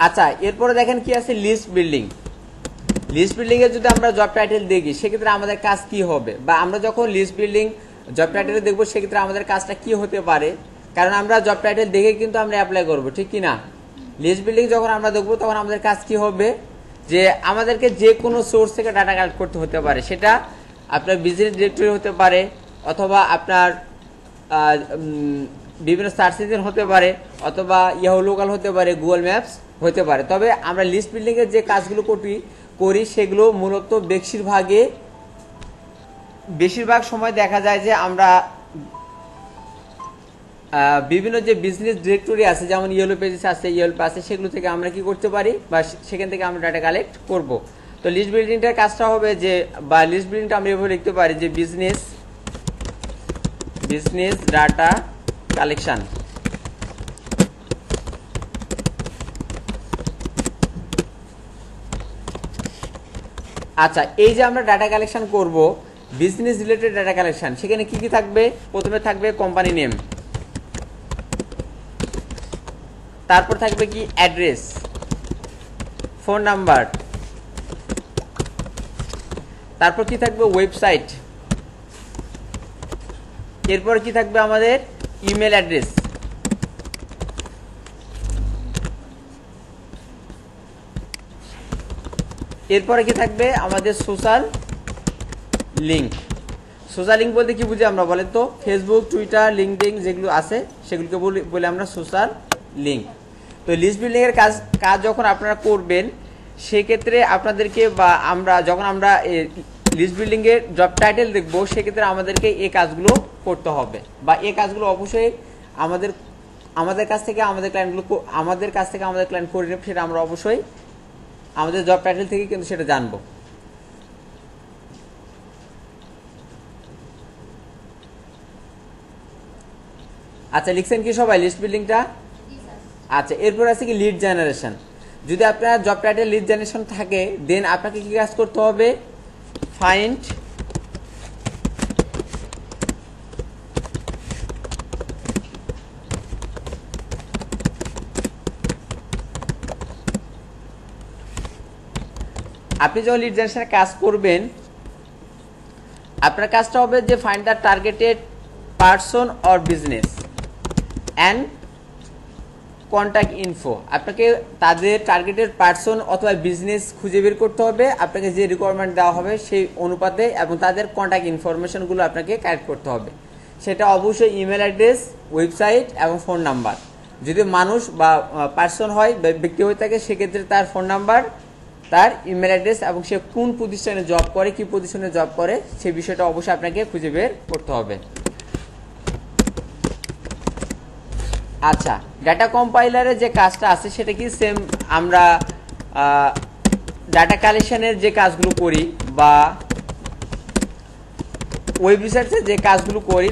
আচ্ছা, এরপরে দেখেন কি আছে, লিস্ট বিল্ডিং। লিস্ট বিল্ডিং এ যদি আমরা জব টাইটেল দেখি সেক্ষেত্রে আমাদের কাজ কি হবে, বা আমরা যখন লিস্ট বিল্ডিং জব টাইটেলে দেখবো সেক্ষেত্রে আমাদের কাজটা কি হতে পারে, কারণ আমরা জব টাইটেল দেখে কিন্তু আমরা অ্যাপ্লাই করবো, ঠিক কি না? লিস্ট বিল্ডিং যখন আমরা দেখবো তখন আমাদের কাজ কি হবে, যে আমাদেরকে যে কোনো সোর্স থেকে ডাটা কালেক্ট করতে হতে পারে, সেটা আপনার বিজনেস ডিরেক্টরি হতে পারে, অথবা আপনার বিভিন্ন সার্চ ইঞ্জিন হতে পারে, অথবা ইয়াহু লোকাল হতে পারে, গুগল ম্যাপস হতে পারে। তবে আমরা লিস্ট বিল্ডিং এর যে কাজগুলো করি সেগুলো মূলত বেশিরভাগ সময় দেখা যায় যে আমরা বিভিন্ন যে বিজনেস ডিরেক্টরি আছে, যেমন ইয়েলো পেজেস আছে, ইয়েলো আছে, সেগুলো থেকে আমরা কি করতে পারি, বা সেখান থেকে আমরা ডাটা কালেক্ট করব। তো লিস্ট বিল্ডিংটার কাজটা হবে যে, বা লিস্ট বিল্ডিংটা আমরা এভাবে লিখতে পারি যে বিজনেস ডাটা কালেকশন। আচ্ছা, এই যে আমরা ডাটা কালেকশন করব, বিজনেস রিলেটেড ডাটা কালেকশন, সেখানে কি কি থাকবে? প্রথমে থাকবে কোম্পানি নেম, তারপর থাকবে কি অ্যাড্রেস, ফোন নাম্বার, তারপর কি থাকবে ওয়েবসাইট, এরপর কি থাকবে আমাদের ইমেল অ্যাড্রেস, এরপরে কি থাকবে আমাদের সোশ্যাল লিঙ্ক। সোশ্যাল লিঙ্ক বলতে কি বুঝি আমরা বলেন তো? ফেসবুক, টুইটার, লিঙ্কডইন যেগুলো আছে সেগুলোকে বলে আমরা সোশ্যাল লিঙ্ক। তো লিস্ট বিল্ডিং এর কাজ যখন আপনারা করবেন সেক্ষেত্রে আপনাদেরকে, বা যখন আমরা লিস্ট বিল্ডিং এর জব টাইটেল দেখবো সেক্ষেত্রে আমাদেরকে এই কাজগুলো করতে হবে, বা এই কাজগুলো অবশ্যই আমাদের কাছ থেকে আমাদের ক্লায়েন্ট করে নেবে, সেটা আমরা অবশ্যই আমাদের জব টাইটেল থেকে কিন্তু সেটা জানবো। আচ্ছা, লিখছেন কি সবাই লিস্ট বিল্ডিংটা? আচ্ছা, এরপর আছে কি লিড জেনারেশন। যদি আপনার জব টাইটেল লিড জেনারেশন থাকে, দেন আপনাকে কি কাজ করতে হবে? ফাইন্ড আপনি যখন লিড জেনারেশনের কাজ করবেন, আপনার কাজটা হবে যে find the targeted person or business and contact info. আপনাকে তাদের টার্গেটেড পারসন অথবা বিজনেস খুঁজে বের করতে হবে, আপনাকে যে রিকোয়ারমেন্ট দেওয়া হবে সেই অনুপাতে, এবং তাদের কন্ট্যাক্ট ইনফরমেশনগুলো আপনাকে কালেক্ট করতে হবে। সেটা অবশ্যই ইমেল অ্যাড্রেস, ওয়েবসাইট এবং ফোন নাম্বার। যদি মানুষ বা পার্সন হয় বা ব্যক্তি হয়ে থাকে সেক্ষেত্রে তার ফোন নাম্বার, তার ইমেল অ্যাড্রেস, এবং সে কোন প্রতিষ্ঠানে জব করে, কি পজিশনে জব করে, সেই বিষয়টা অবশ্যই আপনাকে খুঁজে বের করতে হবে। আচ্ছা, ডাটা কম্পাইলারের যে কাজটা আছে সেটা কি সেম আমরা ডাটা কালেকশনের যে কাজগুলো করি বা ওয়েব রিসার্চের যে কাজগুলো করি,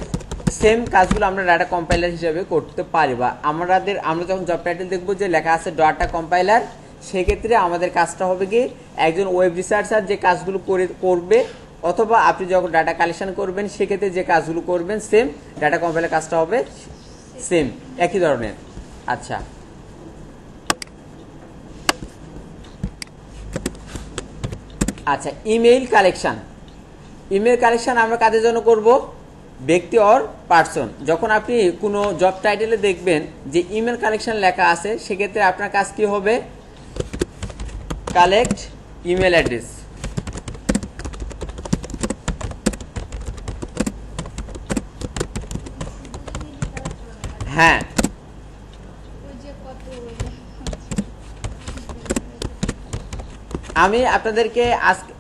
সেম কাজগুলো আমরা ডাটা কম্পাইলার হিসেবে করতে পারি। বা আমরা যখন জব টাইটেল দেখবো যে লেখা আছে ডাটা কম্পাইলার, সেক্ষেত্রে আমাদের কাজটা হবে কি একজন ওয়েব রিসার্চার যে কাজগুলো করবে, অথবা আপনি যখন ডাটা কালেকশন করবেন সেক্ষেত্রে যে কাজগুলো করবেন সেম ডাটা কম্পাইলার কাজটা হবে সেম, একই ধরনের। আচ্ছা, আচ্ছা, ইমেইল কালেকশন। ইমেল কালেকশন আমরা কাদের জন্য করব? ব্যক্তি অর পার্সন। যখন আপনি কোনো জব টাইটেলে দেখবেন যে ইমেল কালেকশন লেখা আছে, সেক্ষেত্রে আপনার কাজ কি হবে? Collect email address. হ্যাঁ, আমি আপনাদেরকে আজকে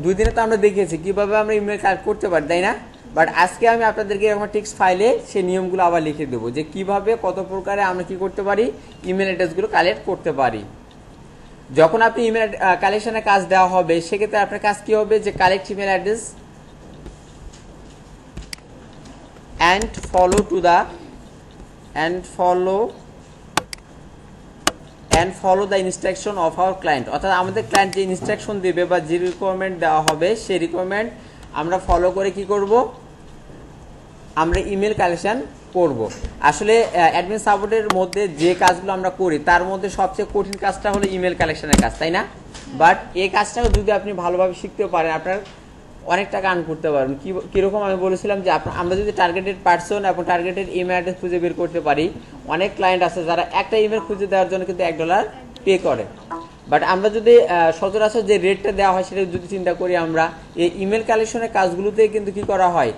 2 দিনে তো আমরা দেখিয়েছি কিভাবে আমরা ইমেল কালেক্ট করতে পারি, তাই না? বাট আজকে আমি আপনাদেরকে এরকম টেক্সট ফাইলে সেই নিয়মগুলো আবার লিখে দেবো যে কিভাবে কত প্রকারে আমরা কি করতে পারি, ইমেল অ্যাড্রেসগুলো কালেক্ট করতে পারি। যখন আপনি ইমেল কালেকশনের কাজ দেওয়া হবে সেক্ষেত্রে আপনার কাজ কি হবে? যে collect email address and follow the instruction of our client. অর্থাৎ আমাদের ক্লায়েন্ট যে ইনস্ট্রাকশন দেবে বা যে রিকোয়ারমেন্ট দেওয়া হবে সেই রিকোয়ারমেন্ট আমরা ফলো করে কি করব? আমরা ইমেল কালেকশন করব। আসলে অ্যাডমিন সাপোর্টের মধ্যে যে কাজগুলো আমরা করি তার মধ্যে সবচেয়ে কঠিন কাজটা হলো ইমেল কালেকশনের কাজ, তাই না? বাট এই কাজটাও যদি আপনি ভালোভাবে শিখতে পারেন আপনার অনেক টাকা আর্ন করতে পারবেন। কীরকম আমি বলেছিলাম যে আমরা যদি টার্গেটেড পার্সন এবং টার্গেটেড ইমেল অ্যাড্রেস খুঁজে বের করতে পারি, অনেক ক্লায়েন্ট আছে যারা একটা ইমেল খুঁজে দেওয়ার জন্য কিন্তু $1 পে করে। বাট আমরা যদি সচরাচর যে রেটটা দেওয়া হয় সেটা যদি চিন্তা করি, আমরা এই ইমেল কালেকশনের কাজগুলোতে কিন্তু কি করা হয়,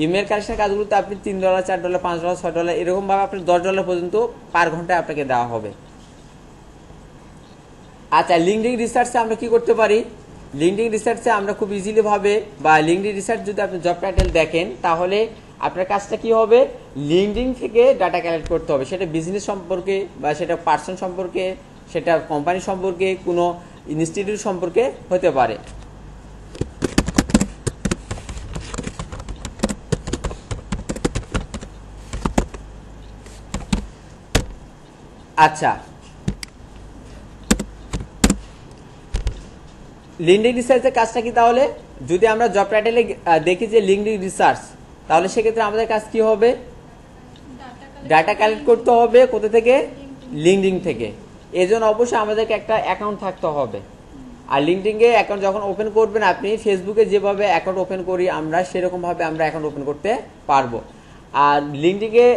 ইমেল কালেকশনের কাজগুলোতে আপনি $3, $4, $5, $6 এরকমভাবে আপনি $10 পর্যন্ত পার ঘন্টায় আপনাকে দেওয়া হবে। আচ্ছা, লিঙ্কডিন রিসার্চে আমরা কি করতে পারি? লিঙ্কডিন রিসার্চে আমরা খুব ইজিলি ভাবে, বা লিঙ্কডিন রিসার্চ যদি আপনি জব টাইটেল দেখেন তাহলে আপনার কাজটা কি হবে, লিঙ্কডিন থেকে ডাটা কালেক্ট করতে হবে। সেটা বিজনেস সম্পর্কে বা সেটা পার্সন সম্পর্কে, সেটা কোম্পানি সম্পর্কে, কোনো ইনস্টিটিউট সম্পর্কে হতে পারে। আচ্ছা, লিঙ্কডিন রিসার্চের কাজটা কি তাহলে? যদি আমরা জব টাইটেলে দেখি যে লিঙ্কডিন রিসার্চ, তাহলে সেক্ষেত্রে আমাদের কাজ কি হবে, ডাটা কালেক্ট করতে হবে কোথা থেকে, লিঙ্কডিন থেকে। এই জন্য অবশ্যই আমাদেরকে একটা অ্যাকাউন্ট থাকতে হবে। আর লিঙ্কডিনে অ্যাকাউন্ট যখন ওপেন করবেন, আপনি ফেসবুকে যেভাবে অ্যাকাউন্ট ওপেন করি আমরা, সেরকমভাবে আমরা অ্যাকাউন্ট ওপেন করতে পারবো। আর লিঙ্কডিনে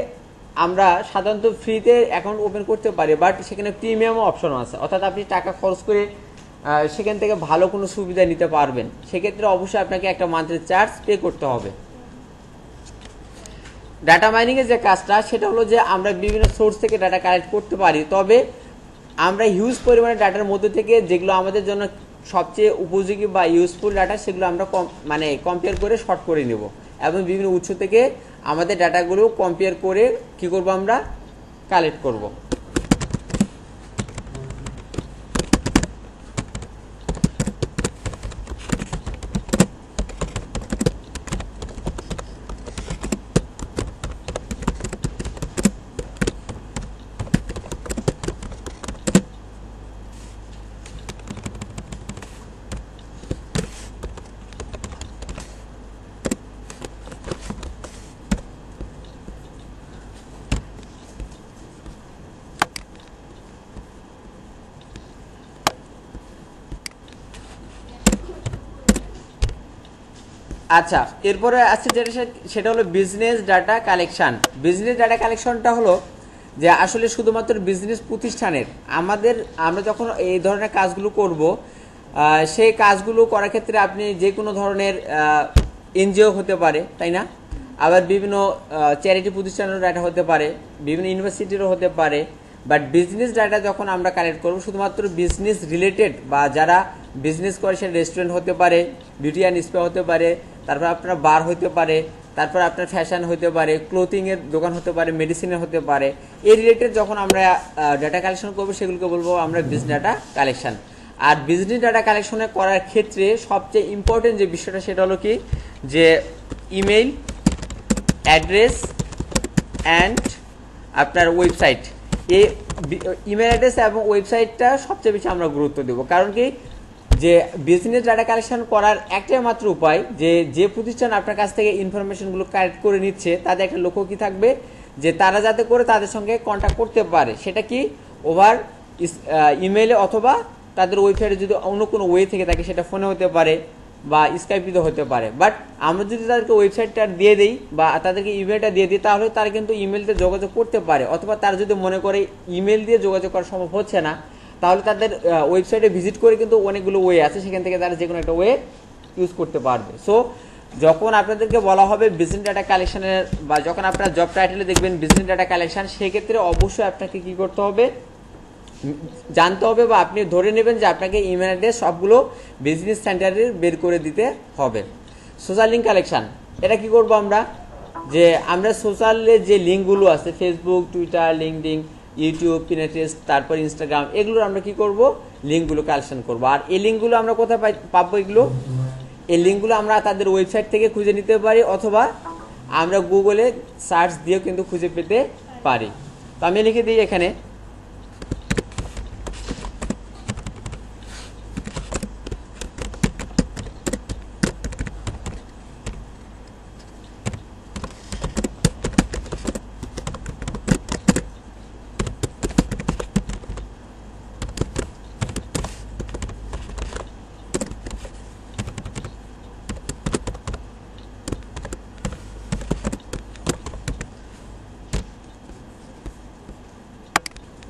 আমরা সাধারণত ফ্রিতে অ্যাকাউন্ট ওপেন করতে পারি, বাট সেখানে প্রিমিয়াম অপশন আছে, অর্থাৎ আপনি টাকা খরচ করে সেখান থেকে ভালো কোনো সুবিধা নিতে পারবেন। সেক্ষেত্রে অবশ্যই আপনাকে একটা মান্থলি চার্জ পে করতে হবে। ডাটা মাইনিংয়ের যে কাজটা, সেটা হলো যে আমরা বিভিন্ন সোর্স থেকে ডাটা কালেক্ট করতে পারি, তবে আমরা হিউজ পরিমাণে ডাটার মধ্যে থেকে যেগুলো আমাদের জন্য সবচেয়ে উপযোগী বা ইউজফুল ডাটা, সেগুলো আমরা কম্পেয়ার করে শর্ট করে নেব, এবং বিভিন্ন উৎস থেকে আমাদের ডাটাগুলো কম্পেয়ার করে কি করব, আমরা কালেক্ট করব। আচ্ছা, এরপরে আছে যেটা, সেটা হলো business data collection. Business data কালেকশনটা হলো যে আসলে শুধুমাত্র বিজনেস প্রতিষ্ঠানের আমরা যখন এই ধরনের কাজগুলো করব, সেই কাজগুলো করার ক্ষেত্রে আপনি যে কোনো ধরনের এনজিও হতে পারে, তাই না? আবার বিভিন্ন চ্যারিটি প্রতিষ্ঠানের ডাটা হতে পারে, বিভিন্ন ইউনিভার্সিটিরও হতে পারে। বাট বিজনেস ডাটা যখন আমরা কালেক্ট করব, শুধুমাত্র বিজনেস রিলেটেড বা যারা বিজনেস করে, সেটা রেস্টুরেন্ট হতে পারে, বিউটি অ্যান্ড স্পা হতে পারে, তারপর আপনার বার হতে পারে, তারপর আপনার ফ্যাশন হতে পারে, ক্লোথিংয়ের দোকান হতে পারে, মেডিসিনের হতে পারে। এই রিলেটেড যখন আমরা ডাটা কালেকশন করবো, সেগুলোকে বলবো আমরা বিজনেস ডাটা কালেকশন। আর বিজনেস ডাটা কালেকশনে করার ক্ষেত্রে সবচেয়ে ইম্পর্টেন্ট যে বিষয়টা, সেটা হলো কি, যে ইমেইল অ্যাড্রেস অ্যান্ড আপনার ওয়েবসাইট। এই ইমেল অ্যাড্রেস এবং ওয়েবসাইটটা সবচেয়ে বেশি আমরা গুরুত্ব দেবো। কারণ কি, যে বিজনেস ডাটা কালেকশন করার একটাই মাত্র উপায়, যে প্রতিষ্ঠান আপনার কাছ থেকে ইনফরমেশনগুলো কালেক্ট করে নিচ্ছে, তাদের একটা লক্ষ্য কি থাকবে, যে তারা যাতে করে তাদের সঙ্গে কন্ট্যাক্ট করতে পারে। সেটা কি, ওভার ইমেইলে অথবা তাদের ওয়েবসাইটে যদি অন্য কোনো ওয়ে থেকে থাকে, সেটা ফোনে হতে পারে বা স্কাইপিতে হতে পারে। বাট আমরা যদি তাদেরকে ওয়েবসাইটটা দিয়ে দিই বা তাদেরকে ইমেলটা দিয়ে দিই, তাহলে তারা কিন্তু ইমেলতে যোগাযোগ করতে পারে। অথবা তারা যদি মনে করে ইমেল দিয়ে যোগাযোগ করা সম্ভব হচ্ছে না, তাহলে তাদের ওয়েবসাইটে ভিজিট করে কিন্তু অনেকগুলো ওয়ে আছে, সেখান থেকে তারা যে কোনো একটা ওয়ে ইউজ করতে পারবে। সো যখন আপনাদেরকে বলা হবে বিজনেস ডাটা কালেকশনের, বা যখন আপনার জব টাইটেলে দেখবেন বিজনেস ডাটা কালেকশন, সেক্ষেত্রে অবশ্যই আপনাকে কি করতে হবে, জানতে হবে বা আপনি ধরে নেবেন যে আপনাকে ইমেল অ্যাড্রেস সবগুলো বিজনেস সেন্টারে বের করে দিতে হবে। সোশ্যাল লিঙ্ক কালেকশন, এটা কি করব আমরা, যে আমরা সোশ্যালে যে লিঙ্কগুলো আছে, Facebook, Twitter, LinkedIn, YouTube, Pinterest, তারপর ইনস্টাগ্রাম, এগুলোর আমরা কি করব, লিঙ্কগুলো কালেকশন করব। আর এই লিঙ্কগুলো আমরা কোথায় পাবো? এই লিঙ্কগুলো আমরা তাদের ওয়েবসাইট থেকে খুঁজে নিতে পারি, অথবা আমরা গুগলে সার্চ দিয়েও কিন্তু খুঁজে পেতে পারি। তো আমি লিখে দিই এখানে,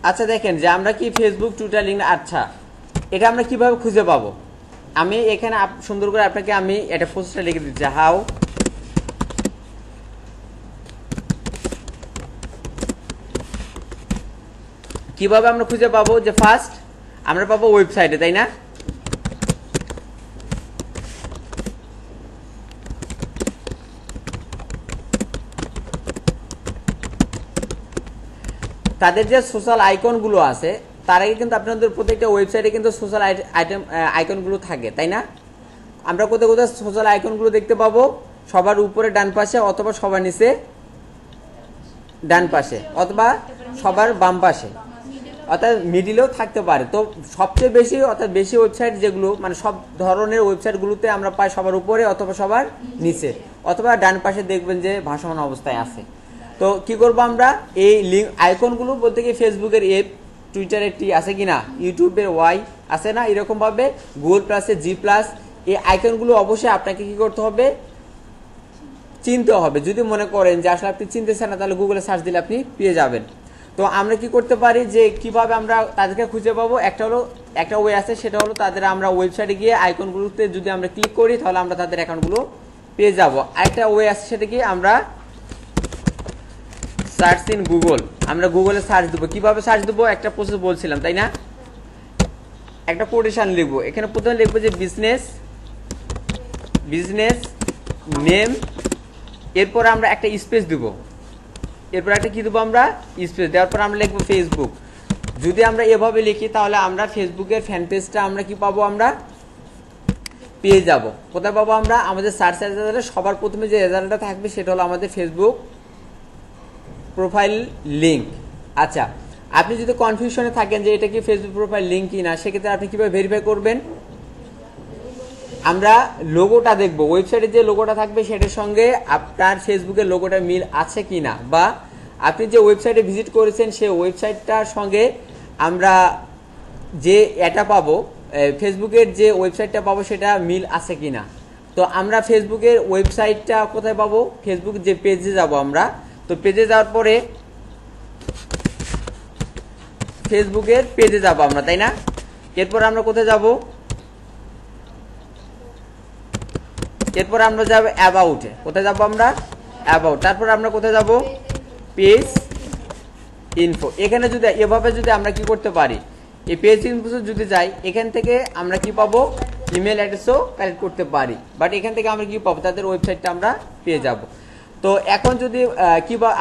আচ্ছা দেখেন যে আমরা কি ফেসবুক টুইটার লিঙ্ক, আচ্ছা এটা আমরা কিভাবে খুঁজে পাবো। আমি এখানে সুন্দর করে আপনাকে আমি এটা প্রসেসটা লিখে দিচ্ছি, হাউ কিভাবে আমরা খুঁজে পাবো। যে ফার্স্ট আমরা পাবো ওয়েবসাইটে, তাই না? তাদের যে সোশ্যাল আইকনগুলো আছে তার আগে কিন্তু আপনাদের প্রত্যেকটা ওয়েবসাইটে কিন্তু সোশ্যাল আইকনগুলো থাকে, তাই না? আমরা কোথায় কোথায় সোশ্যাল আইকনগুলো দেখতে পাবো? সবার উপরে ডান পাশে, অথবা সবার নিচে ডান পাশে, অথবা সবার বাম পাশে, অর্থাৎ মিডিলেও থাকতে পারে। তো সবচেয়ে বেশি অর্থাৎ বেশি ওয়েবসাইট যেগুলো মানে সব ধরনের ওয়েবসাইটগুলোতে আমরা পাই সবার উপরে অথবা সবার নিচে, অথবা ডান পাশে দেখবেন যে ভাসমান অবস্থায় আছে। তো কি করব আমরা, এই লিঙ্ক আইকনগুলো বলতে কি ফেসবুকের এফ, টুইটারের টি আছে কিনা, ইউটিউবের ওয়াই আছে না, এরকম ভাবে গুগল প্লাসের জি প্লাস, এই আইকনগুলো অবশ্যই আপনাকে কি করতে হবে, চিনতে হবে। যদি মনে করেন যে আসলে আপনি চিনতেছেন না, তাহলে গুগলে সার্চ দিলে আপনি পেয়ে যাবেন। তো আমরা কি করতে পারি যে কিভাবে আমরা তাদেরকে খুঁজে পাবো, একটা ওয়ে আছে, সেটা হলো তাদের আমরা ওয়েবসাইটে গিয়ে আইকনগুলোতে যদি আমরা ক্লিক করি তাহলে আমরা তাদের অ্যাকাউন্টগুলো পেয়ে যাব। আরেকটা ওয়ে আছে, সেটা কি আমরা সার্চ ইন গুগল, আমরা গুগলে সার্চ দেবো। কিভাবে সার্চ দেবো একটা প্রসেস বলছিলাম, তাই না? একটা কোটেশন লিখবো, এখানে প্রথমে লিখবো যে বিজনেস নেম, এরপর আমরা একটা স্পেস দিব, এরপর একটা কি দেবো আমরা স্পেস দেওয়ার পর আমরা লিখবো ফেসবুক। যদি আমরা এভাবে লিখি তাহলে আমরা ফেসবুকের ফ্যান পেজটা আমরা কি পাবো, আমরা পেয়ে যাব। কোথায় পাবো আমরা, আমাদের সার্চ রেজাল্টে সবার প্রথমে যে রেজাল্টটা থাকবে সেটা হলো আমাদের ফেসবুক প্রোফাইল লিঙ্ক। আচ্ছা, আপনি যদি কনফিউশনে থাকেন যে এটা কি ফেসবুক প্রোফাইল লিঙ্ক কি না, সেক্ষেত্রে আপনি কিভাবে ভেরিফাই করবেন? আমরা লোগোটা দেখব, ওয়েবসাইটে যে লোগোটা থাকবে সেটার সঙ্গে আপনার ফেসবুকের লোগোটা মিল আছে কিনা, বা আপনি যে ওয়েবসাইটে ভিজিট করেছেন সেই ওয়েবসাইটটার সঙ্গে আমরা যে এটা পাবো, ফেসবুকের যে ওয়েবসাইটটা পাবো সেটা মিল আছে কিনা। তো আমরা ফেসবুকের ওয়েবসাইটটা কোথায় পাবো, ফেসবুক যে পেজে যাব আমরা, তো পেজে যাওয়ার পরে ফেসবুকের পেজে যাব আমরা, তাই না? এরপর আমরা কোথায় যাব, এরপর আমরা যাব অ্যাবাউটে। কোথায় যাব আমরা, অ্যাবাউট। তারপর আমরা কোথায় যাব, পেজ ইনফো। এখানে যদি এভাবে যদি আমরা কি করতে পারি, এই পেজ ইনফো যদি যাই, এখান থেকে আমরা কি পাবো, ইমেল অ্যাড্রেসও কালেক্ট করতে পারি। বাট এখান থেকে আমরা কি পাবো, তাদের ওয়েবসাইটটা আমরা পেয়ে যাব। তো এখন যদি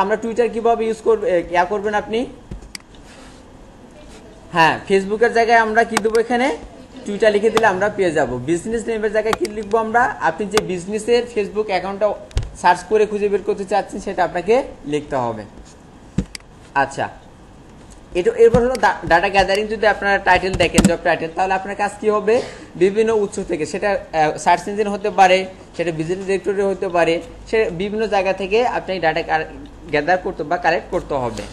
আমরা টুইটার কিভাবে ইউজ করবেন আপনি, হ্যাঁ ফেসবুকের জায়গায় আমরা কি দেবো, এখানে টুইটার লিখে দিলে আমরা পেয়ে যাব। বিজনেস নেমের জায়গায় কি লিখবো আমরা, আপনি যে বিজনেসের ফেসবুক অ্যাকাউন্টটা সার্চ করে খুঁজে বের করতে চাচ্ছেন সেটা আপনাকে লিখতে হবে। আচ্ছা, এরপর হলো ডাটা গ্যাদারিং। যদি আপনারা টাইটেল দেখেন জব টাইটেল, তাহলে আপনার কাজ কি হবে, বিভিন্ন উৎস থেকে, সেটা সার্চ ইঞ্জিন হতে পারে, সেটা বিজনেস ডিরেক্টরি হতে পারে, সে বিভিন্ন জায়গা থেকে আপনি ডাটা গ্যাদার করতে বা কালেক্ট করতে হবে।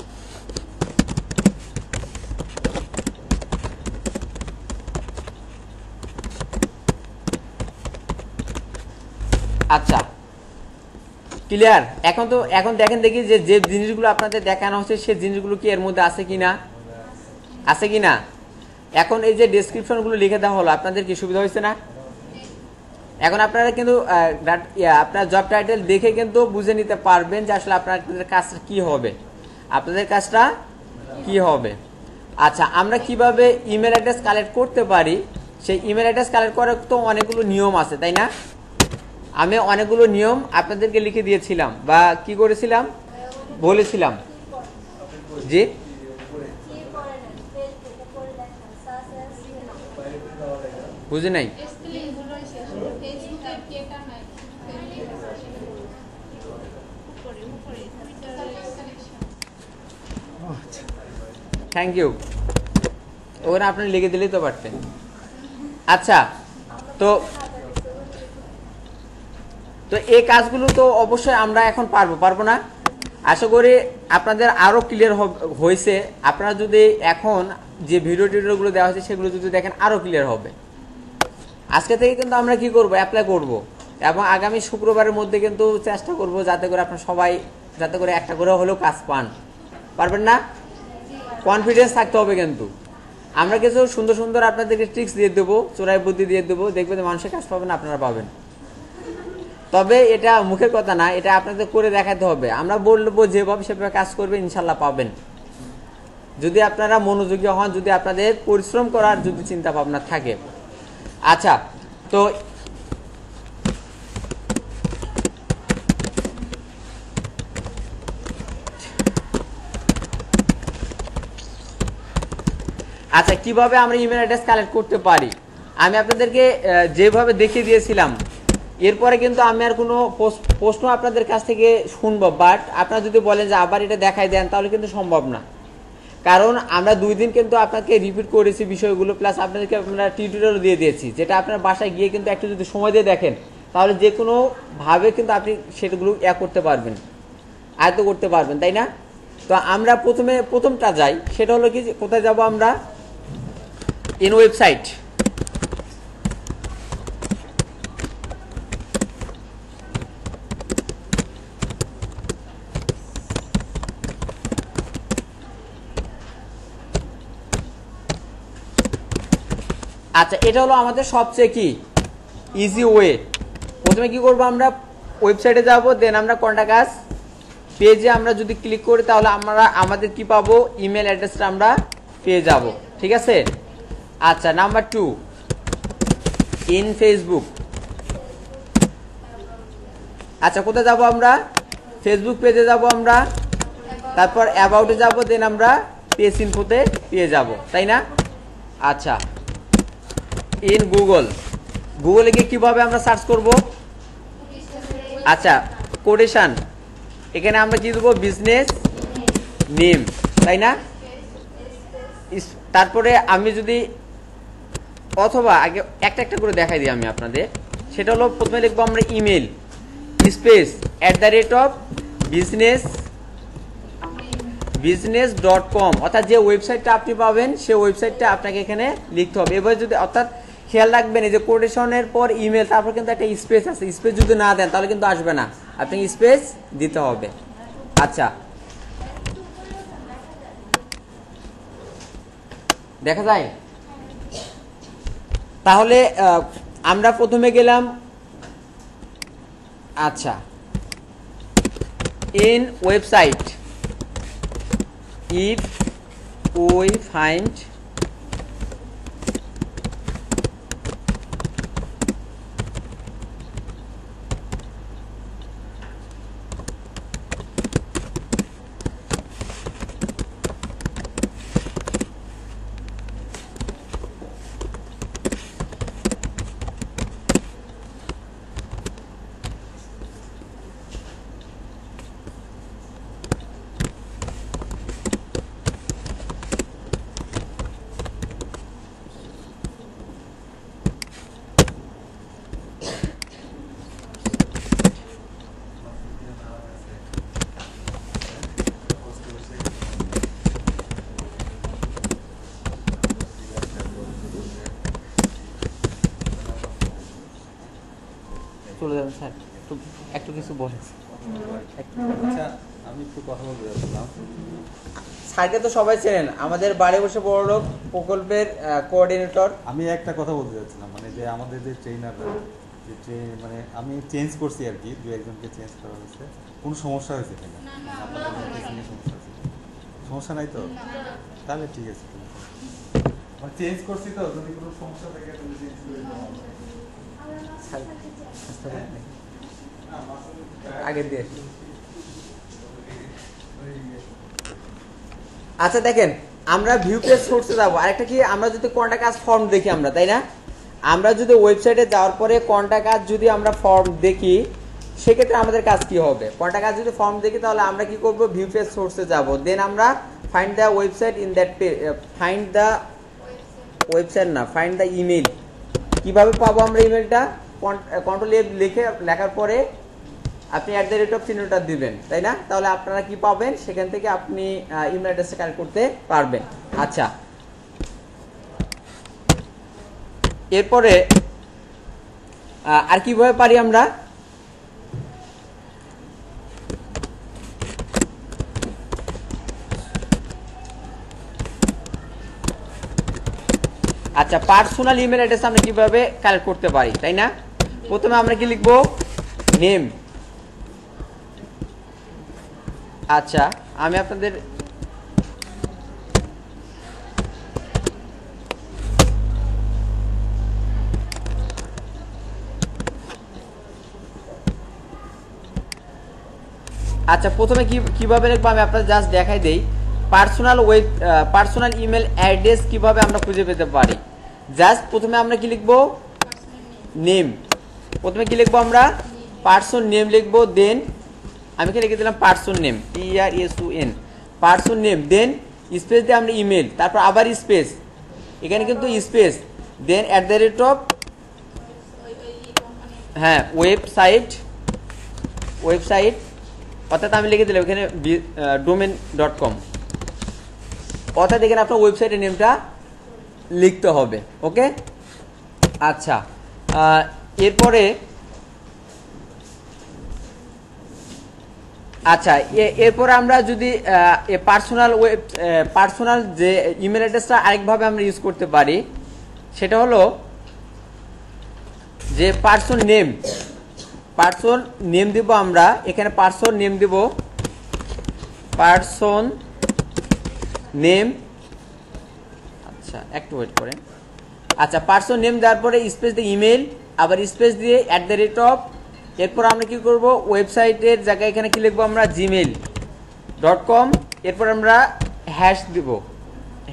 আচ্ছা ক্লিয়ার। এখন দেখেন দেখি যে জিনিসগুলো আপনাদের দেখানো হচ্ছে সেই জিনিসগুলো কি এর মধ্যে আছে কিনা। এখন এই যে ডেসক্রিপশনগুলো লিখে দেওয়া হলো, আপনাদের কি সুবিধা হয়েছে না? এখন আপনারা কিন্তু আপনার জব টাইটেল দেখে কিন্তু বুঝে নিতে পারবেন যে আসলে আপনাদের কাজটা কি হবে। আচ্ছা, আমরা কিভাবে ইমেল অ্যাড্রেস কালেক্ট করতে পারি, সেই ইমেল অ্যাড্রেস কালেক্ট করার তো অনেকগুলো নিয়ম আছে, তাই না? আমি অনেকগুলো নিয়ম আপনাদেরকে লিখে দিয়েছিলাম বা কি করেছিলাম বলেছিলাম, জি বুঝে নাই। থ্যাংক ইউ, ওখানে আপনি লিখে দিলেই তো পারতেন। আচ্ছা, তো এই কাজগুলো তো অবশ্যই আমরা এখন পারবো না, আশা করি আপনাদের আরো ক্লিয়ার হয়েছে। আপনারা যদি এখন যে ভিডিওগুলো দেওয়া হয়েছে সেগুলো যদি দেখেন আরো ক্লিয়ার হবে। আজকে থেকে কিন্তু আমরা কি করব, অ্যাপ্লাই করব, এবং আগামী শুক্রবারের মধ্যে কিন্তু চেষ্টা করব যাতে করে আপনারা সবাই যাতে করে একটা করে হলেও কাজ পান। পারবেন না? কনফিডেন্স থাকতে হবে। কিন্তু আমরা কিছু সুন্দর সুন্দর আপনাদেরকে ট্রিক্স দিয়ে দেবো, চোরাই বুদ্ধি দিয়ে দেবো, দেখবেন মানুষের কাজ পাবেন, আপনারা পাবেন। তবে এটা মুখের কথা না, এটা আপনাদের করে দেখাতে হবে। আমরা বলবো যেভাবে সেভাবে কাজ করবে, ইনশাল্লাহ পাবেন, যদি আপনারা মনোযোগী হন, যদি আপনাদের পরিশ্রম করার যদি চিন্তা ভাবনা থাকে। আচ্ছা, তো আচ্ছা, কিভাবে আমরা ইমেল অ্যাড্রেস কালেক্ট করতে পারি আমি আপনাদেরকে যেভাবে দেখিয়ে দিয়েছিলাম। এরপরে কিন্তু আমি আর কোনো প্রশ্ন আপনাদের কাছ থেকে শুনবো, বাট আপনারা যদি বলেন যে আবার এটা দেখাই দেন, তাহলে কিন্তু সম্ভব না। কারণ আমরা 2 দিন কিন্তু আপনাকে রিপিট করেছি বিষয়গুলো, প্লাস আপনাদেরকে আমরা টিউটোরিয়াল দিয়ে দিয়েছি, যেটা আপনার বাসায় গিয়ে কিন্তু একটু যদি সময় দিয়ে দেখেন, তাহলে যে কোনোভাবে কিন্তু আপনি সেগুলো করতে পারবেন, আয়ত্ত করতে পারবেন, তাই না? তো আমরা প্রথমটা যাই, সেটা হলো কি, কোথায় যাব আমরা? In website. আচ্ছা, এটা হলো আমাদের সবচেয়ে কি ইজি ওয়ে। প্রথমে কি করব, আমরা ওয়েবসাইটে যাব, দেন আমরা কন্টাক্ট আস পেজে আমরা যদি ক্লিক করি, তাহলে আমরা আমাদের কি পাবো, ইমেল অ্যাড্রেসটা আমরা পেয়ে যাব। ঠিক আছে? আচ্ছা, নাম্বার 2, ইন ফেসবুক। আচ্ছা, কোথায় যাব আমরা? ফেসবুক পেজে যাব আমরা, তারপর অ্যাবাউটে যাব, দেন আমরা পেজ ইনফোতে পেয়ে যাব, তাই না? আচ্ছা, ইন গুগলে গিয়ে কিভাবে আমরা সার্চ করব? আচ্ছা, কোটেশন, এখানে আমরা কি দেবো, বিজনেস নেম, তাই না? তারপরে আমি যদি, অথবা আগে একটা একটা করে দেখাই দিই আমি আপনাদের, সেটা হলো প্রথমে লিখবো আমরা ইমেল স্পেস @business.com, অর্থাৎ যে ওয়েবসাইটটা আপনি পাবেন সেই ওয়েবসাইটটা আপনাকে এখানে লিখতে হবে। এবার যদি, অর্থাৎ খেয়াল রাখবেন, এই যে কোটেশনের পর ইমেল, তারপর কিন্তু একটা স্পেস আছে, স্পেস যদি না দেন তাহলে কিন্তু আসবে না, আপনি স্পেস দিতে হবে। আচ্ছা, দেখা যায়? তাহলে আমরা প্রথমে গেলাম, আচ্ছা, in website, if we find চলে যাবেন স্যার, একটু কিছু বলেন। আচ্ছা, আমি একটু কথা বলতে যাচ্ছিলাম। স্যারকে তো সবাই চেনেন, আমাদের বাড়ি বসে বড়লোক প্রকল্পের কোঅর্ডিনেটর। আমি একটা কথা বলতে যাচ্ছিলাম, মানে যে আমাদের যে ট্রেনাররা, যে মানে আমি চেঞ্জ করছি আর কি, 2-1জনকে চেঞ্জ করা হয়েছে। কোনো সমস্যা হয়েছে কিনা? সমস্যা নাই তো? তাহলে ঠিক আছে, মানে চেঞ্জ করছি তো, যদি কোনো সমস্যা থাকে তাহলে চেঞ্জ করে দেওয়া হবে। আগে দিয়ে, আচ্ছা দেখেন, আমরা ভিউ পেজ সোর্সে যাবো। আরেকটা কি, আমরা যদি কন্টাক্ট আস ফর্ম দেখি আমরা, তাই না? আমরা যদি ওয়েবসাইটে যাওয়ার পরে কন্টাক্ট আস যদি আমরা ফর্ম দেখি, সেক্ষেত্রে আমাদের কাজ কি হবে? কন্টাক্ট আস যদি ফর্ম দেখি, তাহলে আমরা কি করব, ভিউ পেজ সোর্সে যাব, দেন আমরা find the website in that page, find the website না, ফাইন্ড দ্য ইমেল। কিভাবে পাবো আমরা ইমেলটা? কন্ট্রোল এফ লেখার পরে আপনি @ চিহ্নটা দিবেন, তাই না? তাহলে আপনারা কি পাবেন, সেখান থেকে আপনি ইমেল অ্যাড্রেসটা কালেক্ট করতে পারবেন। আচ্ছা, এরপরে আর কিভাবে পারি আমরা? আচ্ছা, পার্সোনাল ইমেল অ্যাড্রেস আমরা কিভাবে কালেক্ট করতে পারি, তাই না? প্রথমে আমরা কি লিখব, নেম। আচ্ছা, আমি আপনাদের আচ্ছা প্রথমে কিভাবে লিখবো আমি আপনাদের জাস্ট দেখাই দেই। পার্সোনাল ইমেল অ্যাড্রেস কিভাবে আমরা খুঁজে পেতে পারি। জাস্ট প্রথমে আমরা কি লিখবো, নেম। প্রথমে কি লিখবো আমরা, পার্সন নেম লিখবো। দেন আমি কি লিখে দিলাম person name, PRSON, person name. Then space দিয়ে আমরা ইমেল, তারপর আবার স্পেস, এখানে কিন্তু স্পেস, দেন @ হ্যাঁ ওয়েবসাইট অর্থাৎ আমি লিখে দিলাম এখানে domain.com, অর্থাৎ এখানে আপনার ওয়েবসাইটের নেমটা লিখতে হবে। ওকে, আচ্ছা এরপরে আমরা যদি পার্সোনাল যে ইমেল অ্যাড্রেসটা আরেকভাবে আমরা ইউজ করতে পারি, সেটা হলো যে পার্সন নেম দিব আমরা এখানে, পার্সন নেম দিব, পার্সন নেম। আচ্ছা একটু ওয়েট করেন। আচ্ছা, পার্সন নেম দেওয়ার পরে স্পেস দিয়ে ইমেল, আবার স্পেস দিয়ে @ এরপর আমরা কি করব, ওয়েবসাইটের জায়গায় এখানে কি লিখবো আমরা, gmail.com। এরপর আমরা হ্যাশ দিব,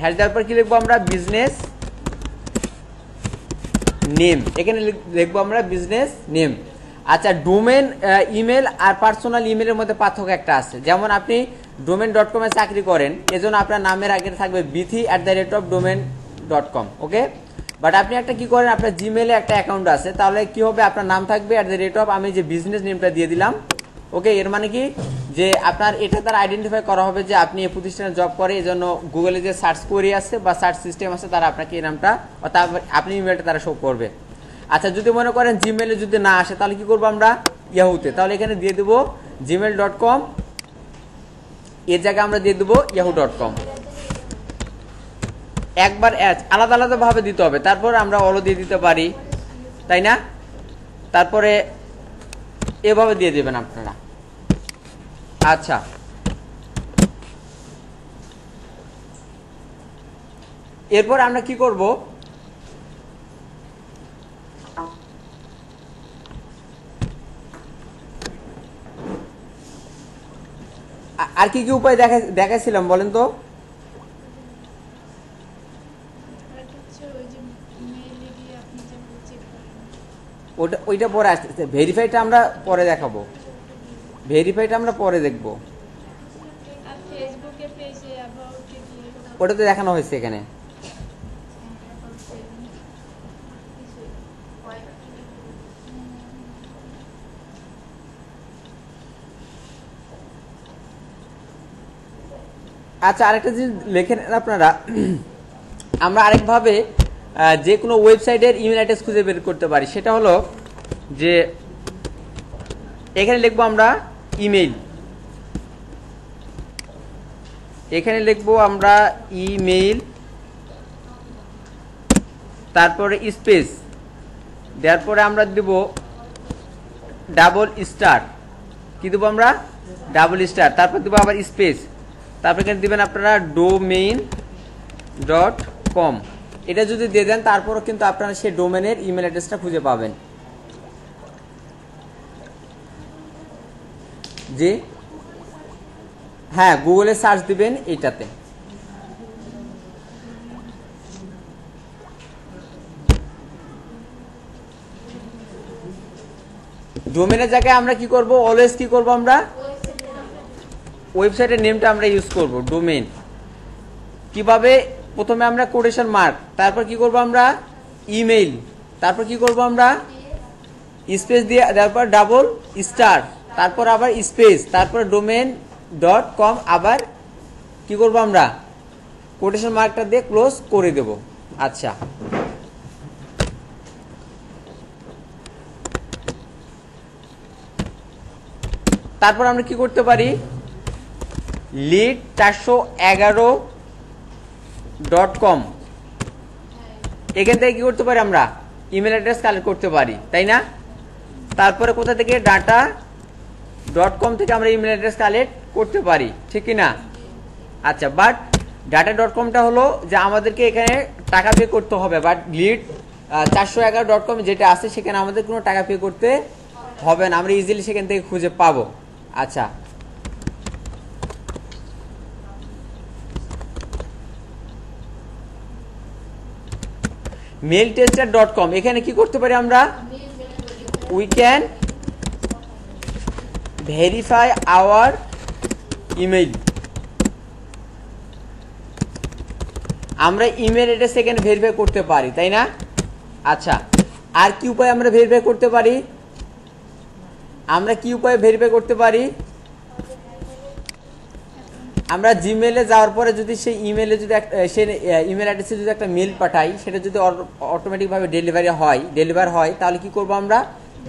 হ্যাশ দেওয়ার পর কি লিখবো আমরা, বিজনেস নেম, এখানে লিখবো আমরা বিজনেস নেম। আচ্ছা, ডোমেন ইমেল আর পার্সোনাল ইমেলের মধ্যে পার্থক্য একটা আছে। যেমন আপনি domain.com এ চাকরি করেন, এজন্য আপনার নামের আগে থাকবে bithi@domain.com। ওকে, বাট আপনি একটা কি করেন, আপনার জিমেলে একটা অ্যাকাউন্ট আছে, তাহলে কি হবে, আপনার নাম থাকবে @ আমি যে বিজনেস নেমটা দিয়ে দিলাম। ওকে, এর মানে কি যে আপনার এটা তারা আইডেন্টিফাই করা হবে যে আপনি এই প্রতিষ্ঠানে জব করে, এজন্য গুগলে যে সার্চ কোয়েরি আছে বা সার্চ সিস্টেম আছে, তারা আপনাকে এই নামটা অর্থাৎ আপনি ইমেলটা তারা শো করবে। আচ্ছা, যদি মনে করেন জিমেলে যদি না আসে, তাহলে কি করবো আমরা, ইয়াহুতে, তাহলে এখানে দিয়ে দেবো gmail.com, এর জায়গায় আমরা দিয়ে দেবো yahoo.com। একবার আলাদা আলাদা ভাবে দিতে হবে, তারপর আমরা অলও দিয়ে দিতে পারি, তাই না? তারপরে এভাবে দিয়ে দেবেন আপনারা। আচ্ছা, এরপর আমরা কি করব, আর কি কি উপায় দেখাইছিলাম বলেন তো? ওইটা পরে আসতেছে, ভেরিফাইটা আমরা পরে দেখাবো, ভেরিফাইটা আমরা পরে দেখব, ওটা তো দেখানো হয়েছে এখানে। আচ্ছা, আরেকটা জিনিস লেখেন আপনারা, আমরা আরেকভাবে যে কোনো ওয়েবসাইটের ইমেল অ্যাড্রেস খুঁজে বের করতে পারি, সেটা হলো যে এখানে লিখবো আমরা ইমেইল, এখানে লিখবো আমরা ইমেইল, তারপরে স্পেস দেওয়ার পরে আমরা দিব $, কি দেবো আমরা, $, তারপর দেবো আবার স্পেস, তারপর এখানে দিবেন আপনারা domain.com। এটা যদি দিয়ে দেন, তারপরও কিন্তু আপনারা সেই ডোমেনের ইমেল অ্যাড্রেসটা খুঁজে পাবেন। জি হ্যাঁ, গুগলে সার্চ দিবেন এইটাতে। ডোমেনের জায়গায় আমরা কি করব, অলওয়েজ কি করব, আমরা ওয়েবসাইটের নেমটা আমরা ইউজ করব, ডোমেন। কিভাবে, প্রথমে আমরা কোটেশন মার্ক, তারপর কি করব আমরা ইমেইল, তারপর কি করব আমরা স্পেস দিয়ে, তারপর $, তারপর আবার স্পেস, তারপর domain.com, আবার কি করব আমরা কোটেশন মার্কটা দিয়ে ক্লোজ করে দেব। আচ্ছা, তারপর আমরা কি করতে পারি, lead411.com, এখান থেকে কি করতে পারি আমরা ইমেল অ্যাড্রেস কালেক্ট করতে পারি, তাই না? তারপরে কোথা থেকে data.com থেকে আমরা ইমেল অ্যাড্রেস কালেক্ট করতে পারি, ঠিক কি না? আচ্ছা, বাট data.comটা হলো যে আমাদেরকে এখানে টাকা পে করতে হবে, বাট লিড 411.com যেটা আছে সেখানে আমাদের কোনো টাকা পে করতে হবে না, আমরা ইজিলি সেখান থেকে খুঁজে পাবো। আচ্ছা, mailtester.com এখানে কি করতে পারি আমরা? we can verify our email, আমরা ইমেল অ্যাড্রেস এখানে ভেরিফাই করতে পারি, তাই না? আচ্ছা, আর কি উপায় আমরা ভেরিফাই করতে পারি? আমরা কি উপায়ে ভেরিফাই করতে পারি? আমরা জিমেলে যাওয়ার পরে যদি সেই ইমেলে যদি সেই ইমেল অ্যাড্রেসে যদি একটা মেল পাঠাই, সেটা যদি অটোমেটিকভাবে ডেলিভার হয়, তাহলে কি করব? আমরা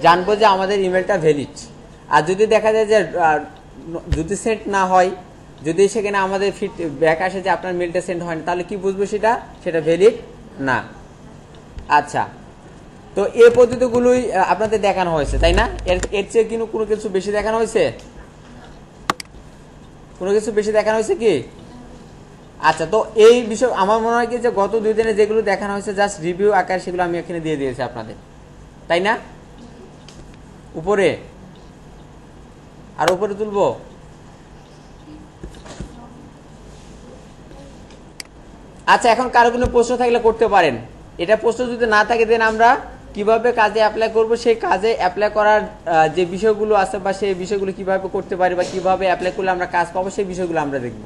জানবো যে আমাদের ইমেলটা ভ্যালিড। আর যদি দেখা যায় যে যদি সেন্ড না হয়, যদি সেখানে আমাদের ফিডব্যাক আসে যে আপনার মেলটা সেন্ড হয়নি, তাহলে কি বুঝবো সেটা ভ্যালিড না। আচ্ছা, তো এই পদ্ধতিগুলোই আপনাদের দেখানো হয়েছে, তাই না? এর চেয়ে কিন্তু কোনো কিছু বেশি দেখানো হয়েছে? কোনো কিছু বেশি দেখানো হয়েছে কি? আচ্ছা, তো এই বিষয় আমার মনে হয় কি যে গত 2 দিনে যেগুলো দেখানো হয়েছে জাস্ট রিভিউ আকার, সেগুলো আমি এখানে দিয়ে দিয়েছি আপনাদের, তাই না? উপরে আর উপরে তুলবো? আচ্ছা, এখন কারো কোনো প্রশ্ন থাকলে করতে পারেন। এটা প্রশ্ন যদি না থাকে দেন আমরা কিভাবে কাজে অ্যাপ্লাই করব, সেই কাজে অ্যাপ্লাই করার যে বিষয়গুলো আছে বা সেই বিষয়গুলো কিভাবে করতে পারি বা কিভাবে অ্যাপ্লাই করলে আমরা কাজ পাবো, সেই বিষয়গুলো আমরা দেখব।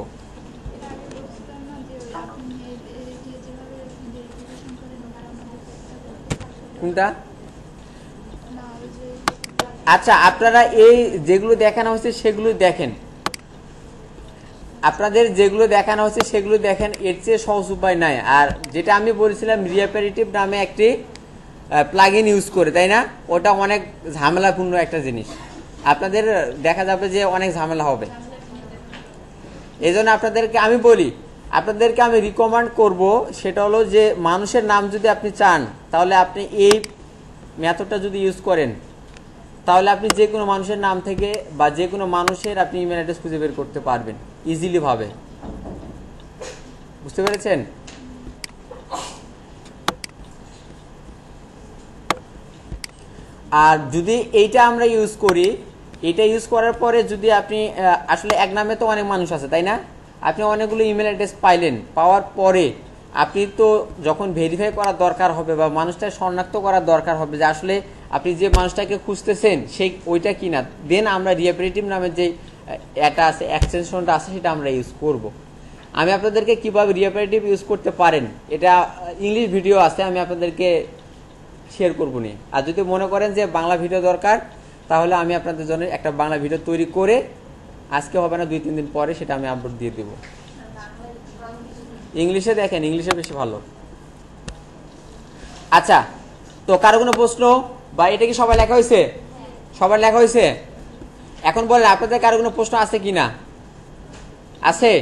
কোনটা? আচ্ছা, আপনারা এই যেগুলো দেখানো হচ্ছে সেগুলো দেখেন, আপনাদের যেগুলো দেখানো হচ্ছে সেগুলো দেখেন, এর চেয়ে সহজ উপায় নাই। আর যেটা আমি বলেছিলাম রিঅ্যাপারেটিভ নামে একটি প্লাগইন ইউজ করে, তাই না? ওটা অনেক ঝামেলাপূর্ণ একটা জিনিস, আপনাদের দেখা যাবে যে অনেক ঝামেলা হবে। এই জন্য আপনাদেরকে আমি বলি, আপনাদেরকে আমি রিকমেন্ড করব, সেটা হলো যে মানুষের নাম যদি আপনি চান, তাহলে আপনি এই মেথডটা যদি ইউজ করেন, তাহলে আপনি যে কোনো মানুষের নাম থেকে বা যে কোনো মানুষের আপনি ইমেল অ্যাড্রেস খুঁজে বের করতে পারবেন ইজিলি ভাবে। বুঝতে পেরেছেন? আর যদি এইটা আমরা ইউজ করি, এটা ইউজ করার পরে যদি আপনি আসলে এক নামে তো অনেক মানুষ আছে, তাই না? আপনি অনেকগুলো ইমেল অ্যাড্রেস পাইলেন, পাওয়ার পরে আপনি তো যখন ভেরিফাই করার দরকার হবে বা মানুষটা শনাক্ত করার দরকার হবে যে আসলে আপনি যে মানুষটাকে খুঁজতেছেন সেই ওইটা কিনা, দেন আমরা রিঅ্যাপারেটিভ নামের যে এটা আছে এক্সটেনশনটা আছে সেটা আমরা ইউজ করব। আমি আপনাদেরকে কিভাবে রিঅ্যাপারেটিভ ইউজ করতে পারেন এটা ইংলিশ ভিডিও আছে, আমি আপনাদেরকে শেয়ার করবো নি। আর যদি মনে করেন যে বাংলা ভিডিও দরকার, তাহলে আমি আপনাদের জন্য একটা বাংলা ভিডিও তৈরি করে, আজকে হবে না 2-3 দিন পরে সেটা আমি আপলোড দিয়ে দেব। ইংলিশে দেখেন, ইংলিশে বেশি ভালো। আচ্ছা, তো কারো কোনো প্রশ্ন বা এটা কি সবাই লেখা হয়েছে? সবার লেখা হয়েছে? এখন বলেন আপনাদের কারো কোনো প্রশ্ন আছে কিনা? আছে?